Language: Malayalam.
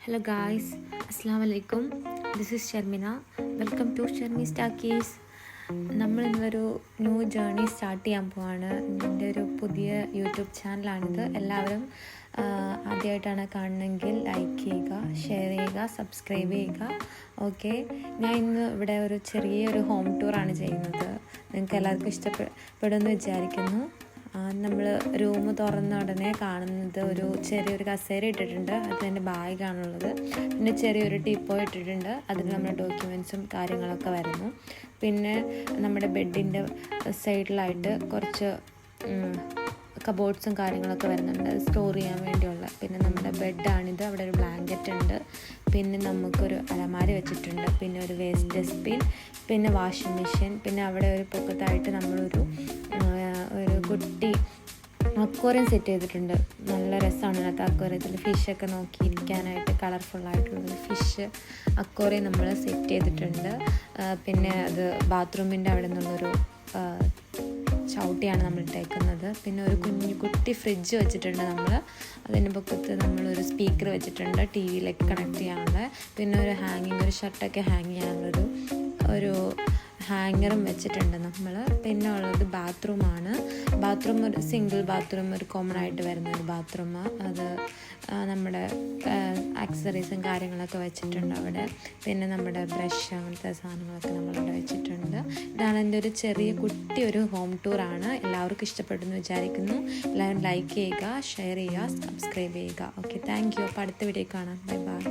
Hello guys, Assalamu alaikum. This is Sharmina. Welcome to Sharmi's Talkies. നമ്മൾ ഇന്നൊരു ന്യൂ ജേർണി സ്റ്റാർട്ട് ചെയ്യാൻ പോവാണ്. എൻ്റെ ഒരു പുതിയ യൂട്യൂബ് ചാനലാണിത്. എല്ലാവരും ആദ്യമായിട്ടാണ് കാണുന്നതെങ്കിൽ ലൈക്ക് ചെയ്യുക, ഷെയർ ചെയ്യുക, സബ്സ്ക്രൈബ് ചെയ്യുക. ഓക്കെ, ഞാൻ ഇന്ന് ഇവിടെ ഒരു ചെറിയൊരു ഹോം ടൂറാണ് ചെയ്യുന്നത്. നിങ്ങൾക്ക് എല്ലാവർക്കും ഇഷ്ടപ്പെടുമെന്ന് വിചാരിക്കുന്നു. നമ്മൾ റൂം തുറന്ന ഉടനെ കാണുന്നത് ഒരു ചെറിയൊരു കസേര ഇട്ടിട്ടുണ്ട്. അത് എൻ്റെ ബാഗാണുള്ളത്. പിന്നെ ചെറിയൊരു ടീപ്പോ ഇട്ടിട്ടുണ്ട്. അതിൽ നമ്മുടെ ഡോക്യുമെൻറ്റ്സും കാര്യങ്ങളൊക്കെ വരുന്നു. പിന്നെ നമ്മുടെ ബെഡിൻ്റെ സൈഡിലായിട്ട് കുറച്ച് കബോർഡ്സും കാര്യങ്ങളൊക്കെ വരുന്നുണ്ട്, സ്റ്റോർ ചെയ്യാൻ വേണ്ടിയുള്ള. പിന്നെ നമ്മുടെ ബെഡാണിത്. അവിടെ ഒരു ബ്ലാങ്കറ്റ് ഉണ്ട്. പിന്നെ നമുക്കൊരു അലമാരി വെച്ചിട്ടുണ്ട്. പിന്നെ ഒരു വേസ്റ്റ് ഡസ്റ്റ്ബിൻ, പിന്നെ വാഷിംഗ് മെഷീൻ. പിന്നെ അവിടെ ഒരു പൊക്കത്തായിട്ട് നമ്മളൊരു കുട്ടി അക്വേറിയം സെറ്റ് ചെയ്തിട്ടുണ്ട്. നല്ല രസമാണ് അതിനകത്ത് അക്വേറിയത്തിൽ ഫിഷൊക്കെ നോക്കിയിരിക്കാനായിട്ട്. കളർഫുള്ളായിട്ടുള്ളൊരു ഫിഷ് അക്വേറിയം നമ്മൾ സെറ്റ് ചെയ്തിട്ടുണ്ട്. പിന്നെ അത് ബാത്റൂമിൻ്റെ അവിടെ നിന്നുള്ളൊരു ചവിട്ടിയാണ് നമ്മൾ ഇട്ടേക്കുന്നത്. പിന്നെ ഒരു കുട്ടി ഫ്രിഡ്ജ് വെച്ചിട്ടുണ്ട് നമ്മൾ. അതിൻ്റെ പൊക്കത്ത് നമ്മളൊരു സ്പീക്കർ വെച്ചിട്ടുണ്ട് ടി വിയിലേക്ക് കണക്ട് ചെയ്യാനുള്ള. പിന്നെ ഒരു ഒരു ഷർട്ടൊക്കെ ഹാങ് ചെയ്യാനുള്ളൊരു ഹാങ്ങറും വെച്ചിട്ടുണ്ട് നമ്മൾ. പിന്നെ ഉള്ളത് ബാത്റൂമാണ്. ബാത്റൂം ഒരു സിംഗിൾ ബാത്റൂം, ഒരു കോമൺ ആയിട്ട് വരുന്ന ഒരു ബാത്റൂം. അത് നമ്മുടെ ആക്സസറീസും കാര്യങ്ങളൊക്കെ വെച്ചിട്ടുണ്ട് അവിടെ. പിന്നെ നമ്മുടെ ബ്രഷ്, അങ്ങനത്തെ സാധനങ്ങളൊക്കെ നമ്മളിവിടെ വെച്ചിട്ടുണ്ട്. ഇതാണ് എൻ്റെ ഒരു ചെറിയ കുട്ടി ഒരു ഹോം ടൂറാണ്. എല്ലാവർക്കും ഇഷ്ടപ്പെടുന്നു വിചാരിക്കുന്നു. എല്ലാവരും ലൈക്ക് ചെയ്യുക, ഷെയർ ചെയ്യുക, സബ്സ്ക്രൈബ് ചെയ്യുക. Okay, thank you. അപ്പോൾ അടുത്ത വീഡിയോ കാണാം. Bye bye.